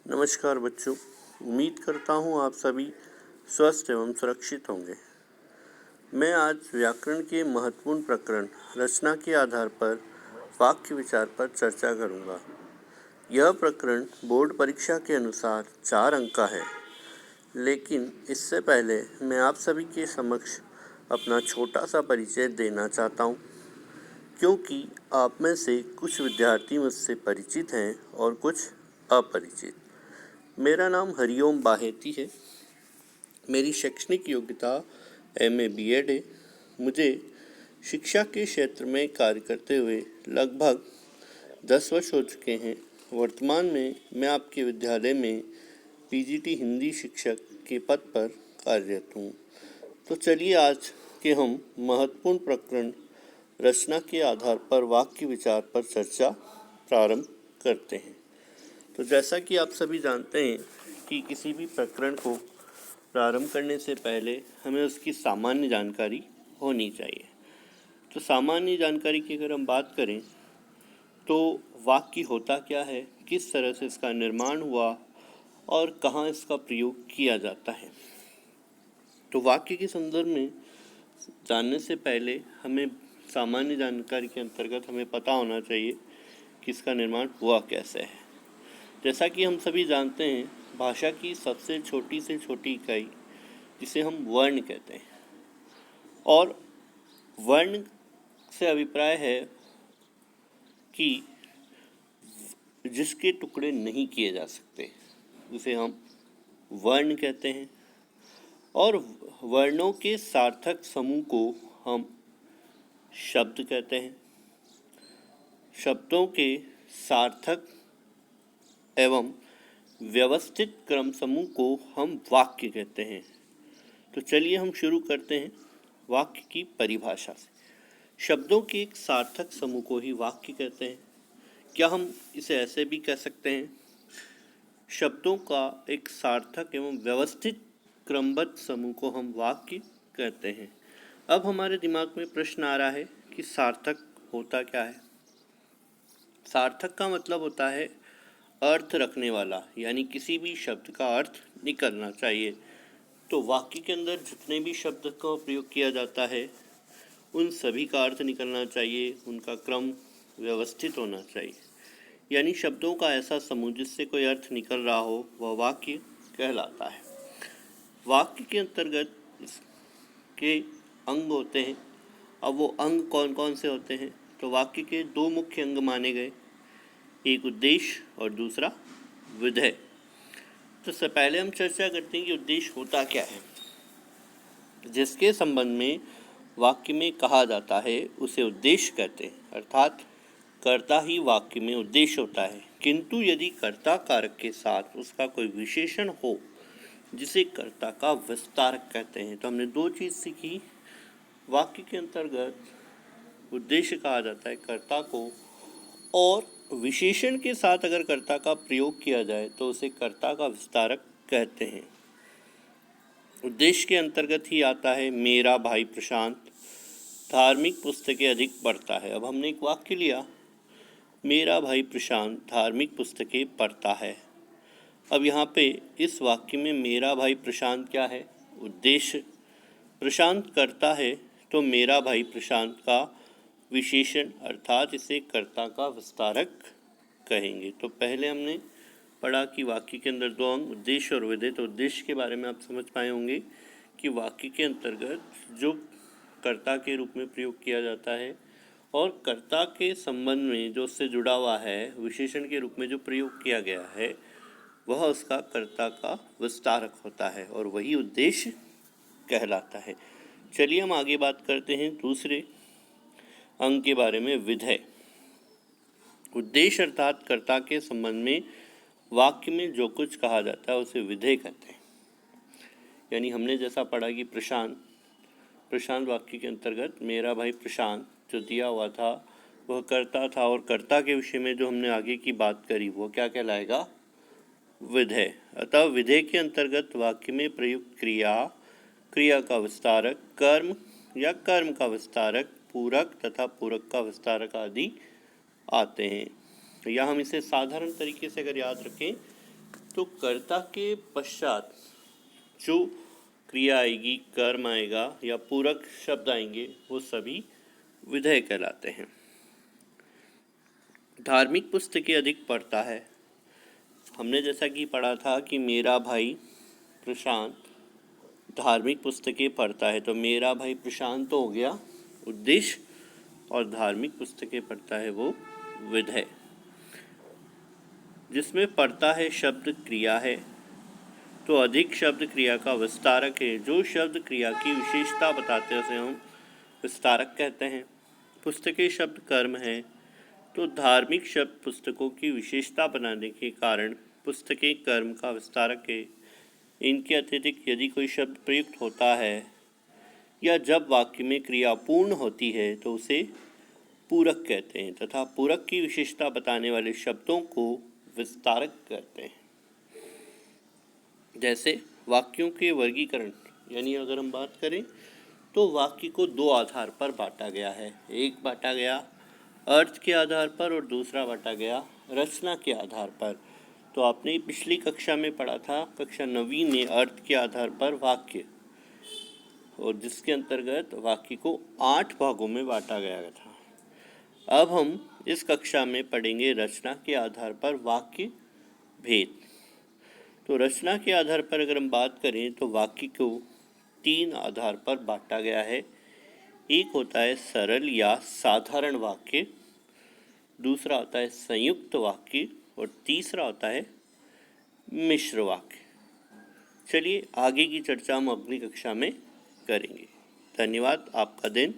नमस्कार बच्चों, उम्मीद करता हूँ आप सभी स्वस्थ एवं सुरक्षित होंगे। मैं आज व्याकरण के महत्वपूर्ण प्रकरण रचना के आधार पर वाक्य विचार पर चर्चा करूँगा। यह प्रकरण बोर्ड परीक्षा के अनुसार 4 अंक का है, लेकिन इससे पहले मैं आप सभी के समक्ष अपना छोटा सा परिचय देना चाहता हूँ, क्योंकि आप में से कुछ विद्यार्थी मुझसे परिचित हैं और कुछ अपरिचित। मेरा नाम हरिओम बाहेती है। मेरी शैक्षणिक योग्यता MA BEd है। मुझे शिक्षा के क्षेत्र में कार्य करते हुए लगभग 10 वर्ष हो चुके हैं। वर्तमान में मैं आपके विद्यालय में PGT हिंदी शिक्षक के पद पर कार्यरत हूँ। तो चलिए आज के हम महत्वपूर्ण प्रकरण रचना के आधार पर वाक्य विचार पर चर्चा प्रारंभ करते हैं। तो जैसा कि आप सभी जानते हैं कि किसी भी प्रकरण को प्रारंभ करने से पहले हमें उसकी सामान्य जानकारी होनी चाहिए। तो सामान्य जानकारी की अगर हम बात करें तो वाक्य होता क्या है, किस तरह से इसका निर्माण हुआ और कहाँ इसका प्रयोग किया जाता है। तो वाक्य के संदर्भ में जानने से पहले हमें सामान्य जानकारी के अंतर्गत हमें पता होना चाहिए कि इसका निर्माण हुआ कैसे है। जैसा कि हम सभी जानते हैं, भाषा की सबसे छोटी से छोटी इकाई जिसे हम वर्ण कहते हैं, और वर्ण से अभिप्राय है कि जिसके टुकड़े नहीं किए जा सकते उसे हम वर्ण कहते हैं, और वर्णों के सार्थक समूह को हम शब्द कहते हैं। शब्दों के सार्थक एवं व्यवस्थित क्रम समूह को हम वाक्य कहते हैं। तो चलिए हम शुरू करते हैं वाक्य की परिभाषा से। शब्दों के एक सार्थक समूह को ही वाक्य कहते हैं। क्या हम इसे ऐसे भी कह सकते हैं, शब्दों का एक सार्थक एवं व्यवस्थित क्रमबद्ध समूह को हम वाक्य कहते हैं। अब हमारे दिमाग में प्रश्न आ रहा है कि सार्थक होता क्या है। सार्थक का मतलब होता है अर्थ रखने वाला, यानी किसी भी शब्द का अर्थ निकलना चाहिए। तो वाक्य के अंदर जितने भी शब्द का प्रयोग किया जाता है उन सभी का अर्थ निकलना चाहिए, उनका क्रम व्यवस्थित होना चाहिए। यानी शब्दों का ऐसा समूह जिससे कोई अर्थ निकल रहा हो वह वाक्य कहलाता है। वाक्य के अंतर्गत इसके अंग होते हैं। अब वो अंग कौन कौन से होते हैं, तो वाक्य के 2 मुख्य अंग माने गए, एक उद्देश्य और दूसरा विधेय। तो सबसे पहले हम चर्चा करते हैं कि उद्देश्य होता क्या है। जिसके संबंध में वाक्य में कहा जाता है उसे उद्देश्य कहते हैं, अर्थात कर्ता ही वाक्य में उद्देश्य होता है। किंतु यदि कर्ता कारक के साथ उसका कोई विशेषण हो जिसे कर्ता का विस्तारक कहते हैं। तो हमने 2 चीज़ सीखी। वाक्य के अंतर्गत उद्देश्य कहा जाता है कर्ता को, और विशेषण के साथ अगर कर्ता का प्रयोग किया जाए तो उसे कर्ता का विस्तारक कहते हैं। उद्देश्य के अंतर्गत ही आता है मेरा भाई प्रशांत धार्मिक पुस्तकें अधिक पढ़ता है। अब हमने एक वाक्य लिया, मेरा भाई प्रशांत धार्मिक पुस्तकें पढ़ता है। अब यहाँ पे इस वाक्य में मेरा भाई प्रशांत क्या है, उद्देश्य। प्रशांत कर्ता है तो मेरा भाई प्रशांत का विशेषण, अर्थात इसे कर्ता का विस्तारक कहेंगे। तो पहले हमने पढ़ा कि वाक्य के अंदर 2 अंग उद्देश्य और विधेय। तो उद्देश्य के बारे में आप समझ पाए होंगे कि वाक्य के अंतर्गत जो कर्ता के रूप में प्रयोग किया जाता है और कर्ता के संबंध में जो उससे जुड़ा हुआ है विशेषण के रूप में जो प्रयोग किया गया है वह उसका कर्ता का विस्तारक होता है, और वही उद्देश्य कहलाता है। चलिए हम आगे बात करते हैं दूसरे अंग के बारे में, विधेय। उद्देश्य अर्थात कर्ता के संबंध में वाक्य में जो कुछ कहा जाता है उसे विधेय कहते हैं। यानी हमने जैसा पढ़ा कि प्रशांत वाक्य के अंतर्गत मेरा भाई प्रशांत जो दिया हुआ था वह कर्ता था, और कर्ता के विषय में जो हमने आगे की बात करी वो क्या कहलाएगा, विधेय। अतः विधेय के अंतर्गत वाक्य में प्रयुक्त क्रिया का विस्तारक, कर्म या कर्म का विस्तारक, पूरक तथा पूरक का विस्तारक आदि आते हैं। या हम इसे साधारण तरीके से अगर याद रखें तो कर्ता के पश्चात जो क्रिया आएगी, कर्म आएगा या पूरक शब्द आएंगे, वो सभी विधेय कहलाते हैं। धार्मिक पुस्तकें अधिक पढ़ता है। हमने जैसा कि पढ़ा था कि मेरा भाई प्रशांत धार्मिक पुस्तकें पढ़ता है, तो मेरा भाई प्रशांत तो हो गया उद्देश्य, और धार्मिक पुस्तकें पढ़ता है वो विधेय। जिसमें पढ़ता है शब्द क्रिया है, तो अधिक शब्द क्रिया का विस्तारक है। जो शब्द क्रिया की विशेषता बताते हैं उसे हम विस्तारक कहते हैं। पुस्तकें शब्द कर्म है, तो धार्मिक शब्द पुस्तकों की विशेषता बनाने के कारण पुस्तकें कर्म का विस्तारक है। इनके अतिरिक्त यदि कोई शब्द प्रयुक्त होता है या जब वाक्य में क्रिया पूर्ण होती है तो उसे पूरक कहते हैं, तथा पूरक की विशेषता बताने वाले शब्दों को विस्तारक कहते हैं। जैसे वाक्यों के वर्गीकरण, यानी अगर हम बात करें तो वाक्य को दो आधार पर बांटा गया है। एक बांटा गया अर्थ के आधार पर और दूसरा बांटा गया रचना के आधार पर। तो आपने पिछली कक्षा में पढ़ा था, कक्षा 9वीं में, अर्थ के आधार पर वाक्य, और जिसके अंतर्गत वाक्य को 8 भागों में बांटा गया था। अब हम इस कक्षा में पढ़ेंगे रचना के आधार पर वाक्य भेद। तो रचना के आधार पर अगर हम बात करें तो वाक्य को 3 आधार पर बांटा गया है। एक होता है सरल या साधारण वाक्य, दूसरा होता है संयुक्त वाक्य, और तीसरा होता है मिश्र वाक्य। चलिए आगे की चर्चा हम अगली कक्षा में करेंगे। धन्यवाद। आपका दिन